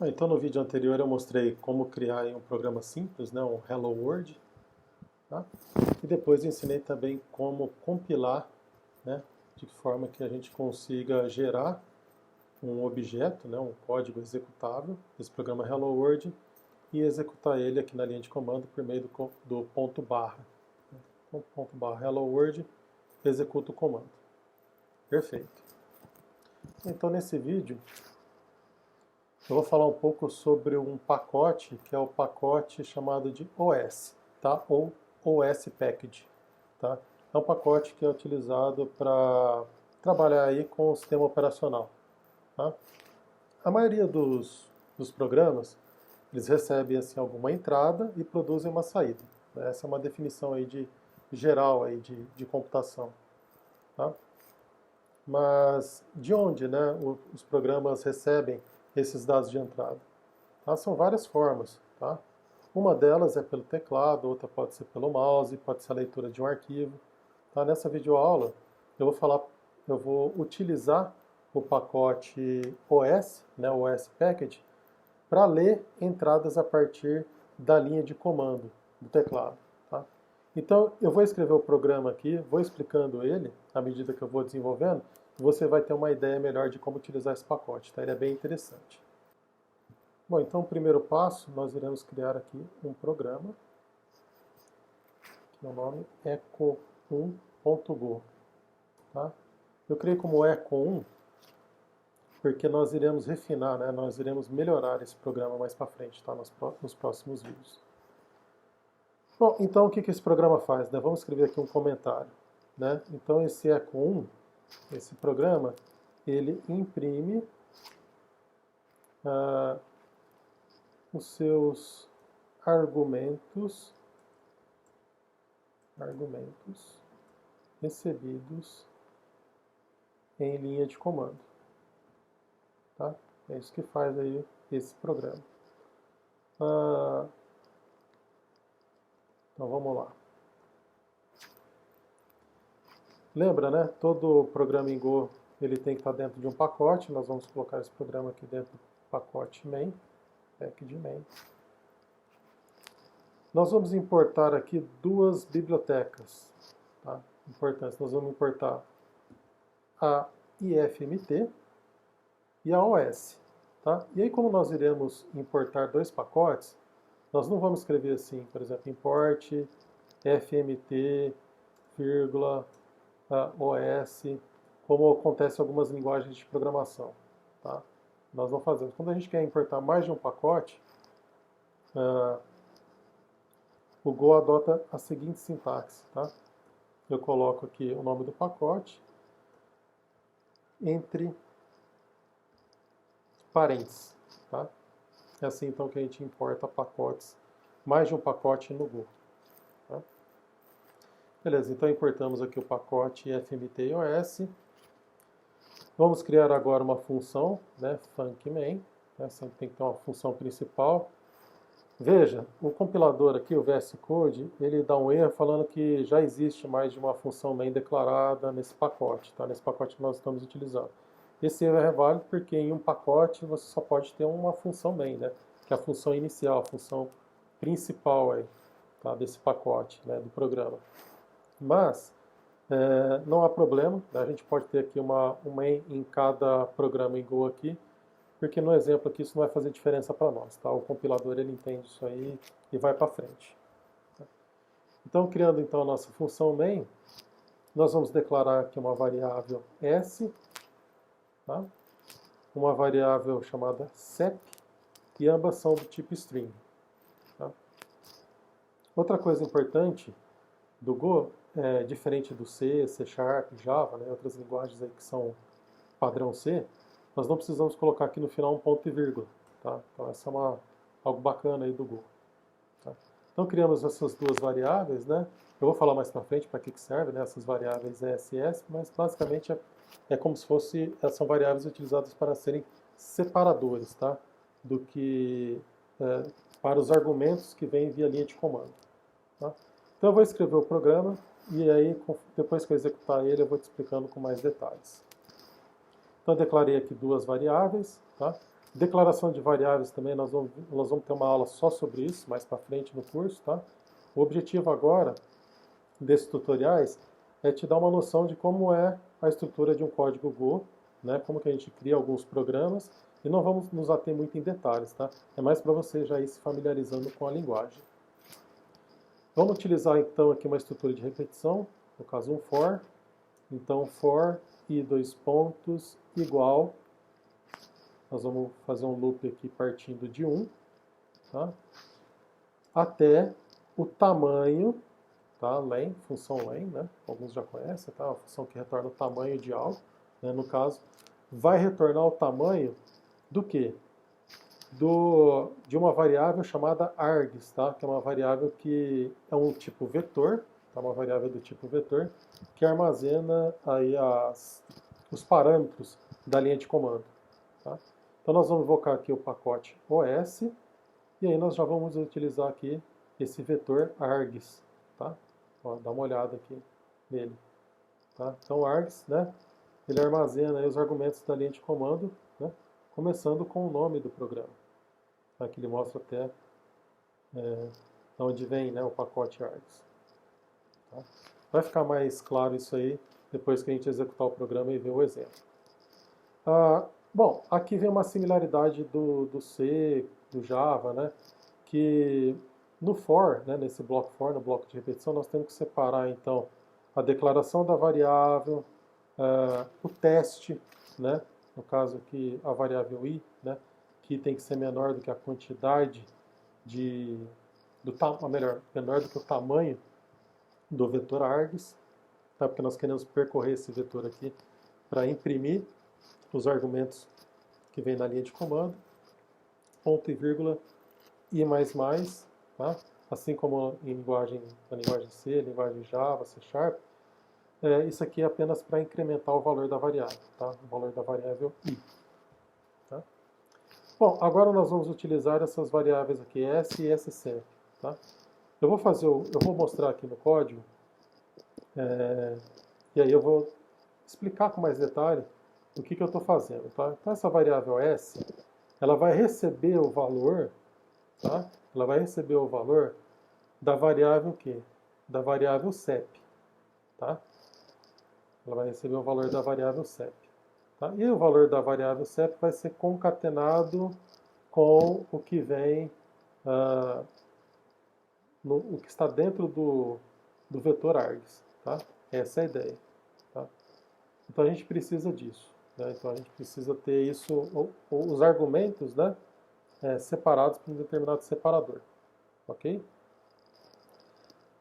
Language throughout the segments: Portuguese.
Então no vídeo anterior eu mostrei como criar um programa simples, né, um Hello World, tá? E depois eu ensinei também como compilar, né, de forma que a gente consiga gerar um objeto, né, um código executável desse programa Hello World e executar ele aqui na linha de comando por meio do ponto barra. Com ponto barra Hello World, executa o comando. Perfeito. Então nesse vídeo eu vou falar um pouco sobre um pacote que é o pacote chamado de OS, tá? Ou OS Package, tá? É um pacote que é utilizado para trabalhar aí com o sistema operacional, tá? A maioria dos programas, eles recebem assim alguma entrada e produzem uma saída, né? Essa é uma definição aí de geral aí de computação, tá? Mas de onde, né, os programas recebem esses dados de entrada? Tá? São várias formas, tá? Uma delas é pelo teclado, outra pode ser pelo mouse, pode ser a leitura de um arquivo. Tá? Nessa videoaula eu vou utilizar o pacote OS, né, o OS Package, para ler entradas a partir da linha de comando do teclado. Tá? Então, eu vou escrever o programa aqui, vou explicando ele à medida que eu vou desenvolvendo, e você vai ter uma ideia melhor de como utilizar esse pacote. Tá? Ele é bem interessante. Bom, então o primeiro passo, nós iremos criar aqui um programa, que o nome é eco1.go. Tá? Eu criei como eco1 porque nós iremos refinar, né? Nós iremos melhorar esse programa mais para frente, tá? Nos próximos vídeos. Bom, então o que esse programa faz, né? Vamos escrever aqui um comentário, né? Então esse eco1, esse programa, ele imprime os seus argumentos recebidos em linha de comando. Tá? É isso que faz aí esse programa. Então vamos lá. Lembra, né? Todo programa em Go ele tem que estar dentro de um pacote. Nós vamos colocar esse programa aqui dentro do pacote main, package main. Nós vamos importar aqui duas bibliotecas, tá? Importantes. Nós vamos importar a IFMT e a OS, tá? E aí, como nós iremos importar dois pacotes, nós não vamos escrever assim, por exemplo, import fmt, OS, como acontece em algumas linguagens de programação, tá? Nós não fazemos. Quando a gente quer importar mais de um pacote, o Go adota a seguinte sintaxe, tá? Eu coloco aqui o nome do pacote entre parênteses, tá? É assim então que a gente importa pacotes, mais de um pacote no Go. Tá? Beleza, então importamos aqui o pacote fmt e OS. Vamos criar agora uma função, né, funcMain, né, sempre tem que ter uma função principal. Veja, o compilador aqui, o VS Code, ele dá um erro falando que já existe mais de uma função main declarada nesse pacote, tá? Nesse pacote que nós estamos utilizando. Esse erro é válido porque em um pacote você só pode ter uma função main, né? Que é a função inicial, a função principal aí, tá? Desse pacote, né? Do programa. Mas não há problema, né? A gente pode ter aqui um main em cada programa em Go aqui, porque no exemplo aqui isso não vai fazer diferença para nós, tá? O compilador ele entende isso aí e vai para frente. Então, criando então a nossa função main, nós vamos declarar aqui uma variável s, tá? Uma variável chamada sep, e ambas são do tipo string. Tá? Outra coisa importante do Go, diferente do C, C Sharp, Java, né, outras linguagens aí que são padrão C, nós não precisamos colocar aqui no final um ponto e vírgula. Tá? Então essa é algo bacana aí do Go. Tá? Então criamos essas duas variáveis, né? Eu vou falar mais para frente para que serve, né? Essas variáveis ESS, mas basicamente é como se são variáveis utilizadas para serem separadores, tá? Do que para os argumentos que vêm via linha de comando. Tá? Então eu vou escrever o programa e aí depois que eu executar ele eu vou te explicando com mais detalhes. Então eu declarei aqui duas variáveis, tá? Declaração de variáveis também, nós vamos ter uma aula só sobre isso, mais para frente no curso, tá? O objetivo agora desses tutoriais é te dar uma noção de como é a estrutura de um código Go, né? Como que a gente cria alguns programas, e não vamos nos ater muito em detalhes, tá? É mais para você já ir se familiarizando com a linguagem. Vamos utilizar então aqui uma estrutura de repetição, no caso um for. Então for i dois pontos igual, nós vamos fazer um loop aqui partindo de 1, tá? Até o tamanho, tá? Len, função len, né? Alguns já conhecem, tá? A função que retorna o tamanho de algo, né? No caso, vai retornar o tamanho do quê? De uma variável chamada args, tá? Que é uma variável que é um tipo vetor, tá? Uma variável do tipo vetor, que armazena aí os parâmetros da linha de comando, tá? Então nós vamos invocar aqui o pacote OS, e aí nós já vamos utilizar aqui esse vetor args, tá? Ó, dá uma olhada aqui nele, tá? Então args, né? Ele armazena aí os argumentos da linha de comando, né? Começando com o nome do programa. Aqui ele mostra até onde vem, né, o pacote args. Tá? Vai ficar mais claro isso aí depois que a gente executar o programa e ver o exemplo. Bom, aqui vem uma similaridade do C, do Java, né? Que no for, né, nesse bloco for, no bloco de repetição, nós temos que separar então a declaração da variável, o teste, né? No caso aqui a variável i, né? Que tem que ser menor do que a quantidade menor do que o tamanho do vetor args, tá? Porque nós queremos percorrer esse vetor aqui para imprimir os argumentos que vem na linha de comando, ponto e vírgula, i++, tá? Assim como na linguagem C, linguagem Java, C Sharp, isso aqui é apenas para incrementar o valor da variável, tá? O valor da variável i. Tá? Bom, agora nós vamos utilizar essas variáveis aqui, S e SC. Tá? Eu vou mostrar aqui no código, e aí eu vou explicar com mais detalhe o que eu estou fazendo. Tá? Então essa variável S, ela vai receber o valor, tá? Ela vai receber o valor da variável o quê? Da variável CEP. Tá? Ela vai receber o valor da variável CEP. Tá? E o valor da variável CEP vai ser concatenado com o que vem, o que está dentro do vetor args. Tá? Essa é a ideia. Tá? Então a gente precisa disso. Né? Então a gente precisa ter isso, os argumentos, né, separados por um determinado separador. Ok?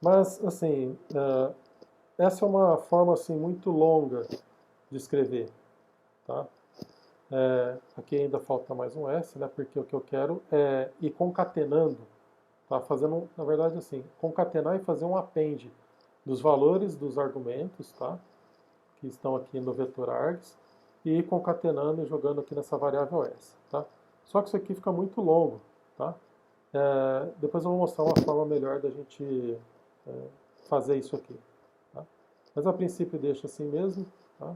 Mas, assim, essa é uma forma assim, muito longa de escrever. Tá? Aqui ainda falta mais um S, né? Porque o que eu quero é ir concatenando, tá? Fazendo, na verdade, assim, concatenar e fazer um append dos valores dos argumentos, tá? Que estão aqui no vetor args, e ir concatenando e jogando aqui nessa variável S, tá? Só que isso aqui fica muito longo, tá? Depois eu vou mostrar uma forma melhor da gente fazer isso aqui, tá? Mas a princípio deixa assim mesmo, tá?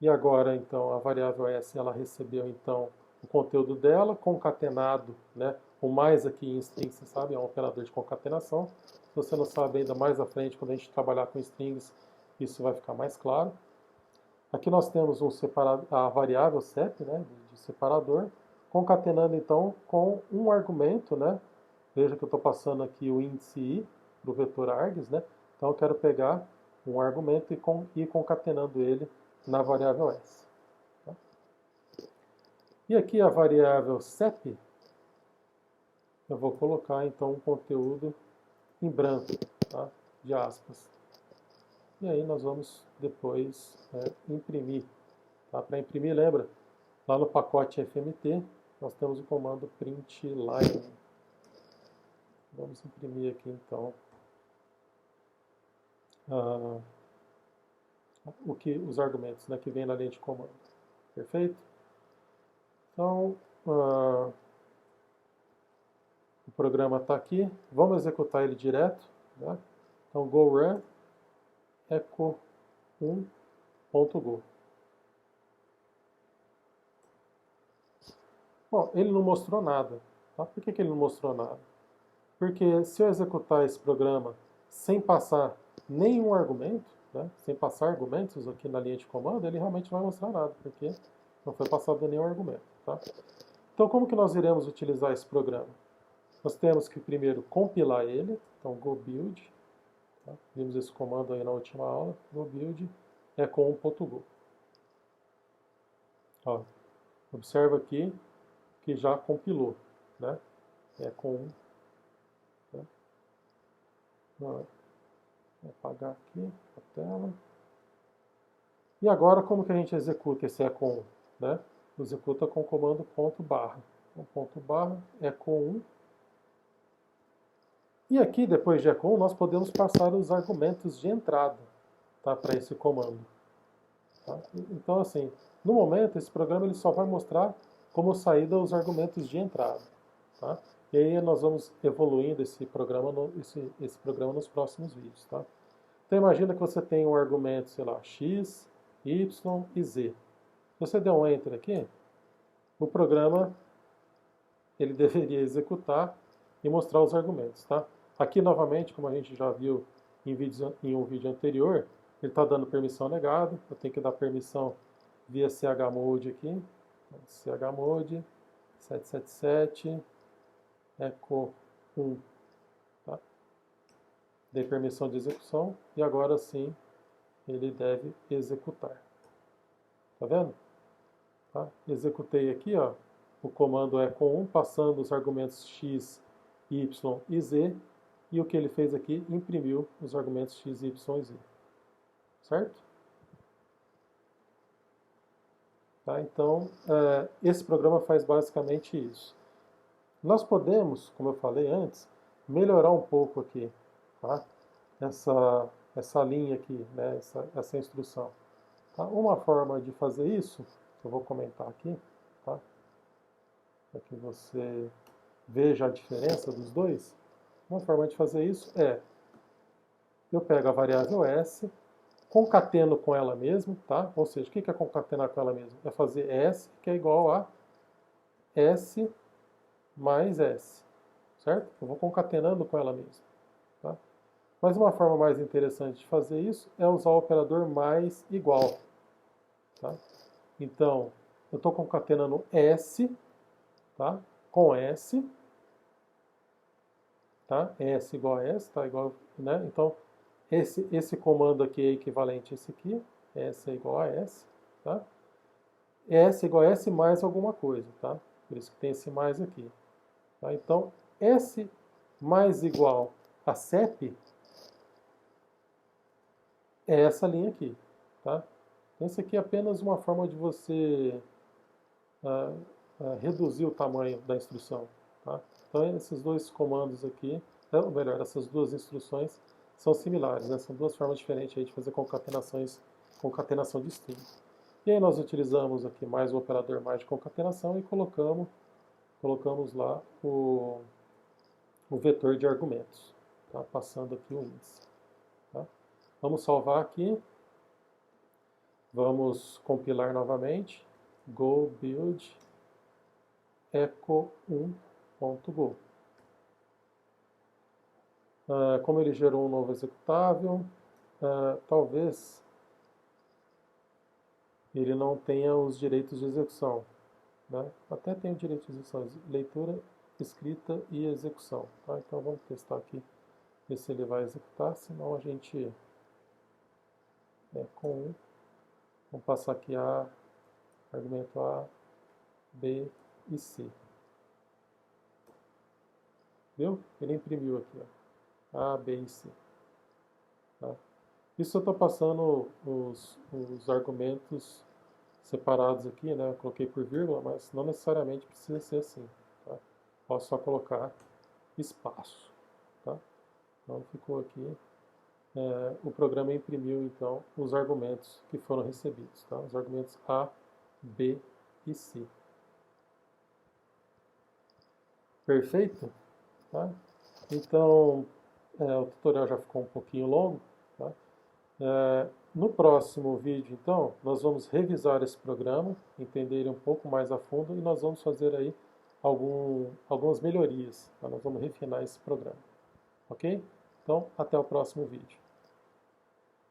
E agora, então, a variável S, ela recebeu, então, o conteúdo dela, concatenado, né? O mais aqui em string, você sabe, é um operador de concatenação. Se você não sabe, ainda mais à frente, quando a gente trabalhar com strings, isso vai ficar mais claro. Aqui nós temos a variável CEP, né, de separador, concatenando, então, com um argumento, né? Veja que eu estou passando aqui o índice i para o vetor args, né? Então, eu quero pegar um argumento e ir concatenando ele na variável S. Tá? E aqui a variável CEP, eu vou colocar então um conteúdo em branco, tá? De aspas. E aí nós vamos depois imprimir. Tá? Para imprimir, lembra? Lá no pacote FMT, nós temos o comando println. Vamos imprimir aqui então os argumentos, né, que vem na linha de comando. Perfeito? Então, o programa está aqui. Vamos executar ele direto. Né? Então, go run echo 1.go. Bom, ele não mostrou nada. Tá? Por que ele não mostrou nada? Porque se eu executar esse programa sem passar nenhum argumento, né, sem passar argumentos aqui na linha de comando, ele realmente não vai mostrar nada, porque não foi passado nenhum argumento. Tá? Então, como que nós iremos utilizar esse programa? Nós temos que primeiro compilar ele, então go build, tá? Vimos esse comando aí na última aula, go build econ.go. Ó, observa aqui que já compilou, né? Econ, né? Vou apagar aqui a tela. E agora como que a gente executa esse econ, né? Executa com o comando ponto barra. Então, ponto barra econ1. E aqui, depois de econ, nós podemos passar os argumentos de entrada, tá, para esse comando. Tá? Então, assim, no momento, esse programa ele só vai mostrar como saída os argumentos de entrada. Tá? E aí nós vamos evoluindo esse programa, esse programa nos próximos vídeos. Tá? Então, imagina que você tem um argumento, sei lá, x, y e z. Se você der um Enter aqui, o programa ele deveria executar e mostrar os argumentos. Tá? Aqui, novamente, como a gente já viu em um vídeo anterior, ele está dando permissão negada. Eu tenho que dar permissão via chmod aqui. Chmod 777 echo 1. Tá? Dei permissão de execução e agora sim ele deve executar. Tá vendo? Tá? Executei aqui, ó, o comando econ1 passando os argumentos x, y e z. E o que ele fez aqui, imprimiu os argumentos x, y e z. Certo? Tá? Então, esse programa faz basicamente isso. Nós podemos, como eu falei antes, melhorar um pouco aqui, tá? essa linha aqui, né? essa instrução. Tá? Uma forma de fazer isso, eu vou comentar aqui, tá? Para que você veja a diferença dos dois. Uma forma de fazer isso é, eu pego a variável s, concateno com ela mesma, tá? Ou seja, o que é concatenar com ela mesma? É fazer s, que é igual a s mais s, certo? Eu vou concatenando com ela mesma, tá? Mas uma forma mais interessante de fazer isso é usar o operador mais igual, tá? Então, eu estou concatenando s, tá? Com s, tá? S igual a S, tá? Igual, né? Então, esse comando aqui é equivalente a esse aqui. S é igual a S, tá? S igual a S mais alguma coisa, tá? Por isso que tem esse mais aqui. Tá? Então, S mais igual a CEP é essa linha aqui, tá? Então, isso aqui é apenas uma forma de você reduzir o tamanho da instrução, tá? Então, esses dois comandos aqui, ou melhor, essas duas instruções são similares, né? São duas formas diferentes aí de fazer concatenação de string. E aí nós utilizamos aqui mais o operador mais de concatenação e colocamos lá o vetor de argumentos, tá? Passando aqui o índice. Tá? Vamos salvar aqui, vamos compilar novamente, go build echo1.go. Como ele gerou um novo executável, talvez ele não tenha os direitos de execução, né? Até tem o direito de execução, leitura, escrita e execução. Tá? Então vamos testar aqui, ver se ele vai executar, senão a gente vamos passar aqui argumento A, B e C. Viu? Ele imprimiu aqui, ó, A, B e C. Tá? Isso eu estou passando os argumentos separados aqui, né? Eu coloquei por vírgula, mas não necessariamente precisa ser assim. Tá? Posso só colocar espaço. Tá? Então ficou aqui. O programa imprimiu então os argumentos que foram recebidos, tá? Os argumentos A, B e C. Perfeito? Tá? Então, o tutorial já ficou um pouquinho longo, tá? No próximo vídeo, então, nós vamos revisar esse programa, entender ele um pouco mais a fundo e nós vamos fazer aí algumas melhorias. Tá? Nós vamos refinar esse programa. Ok? Então, até o próximo vídeo.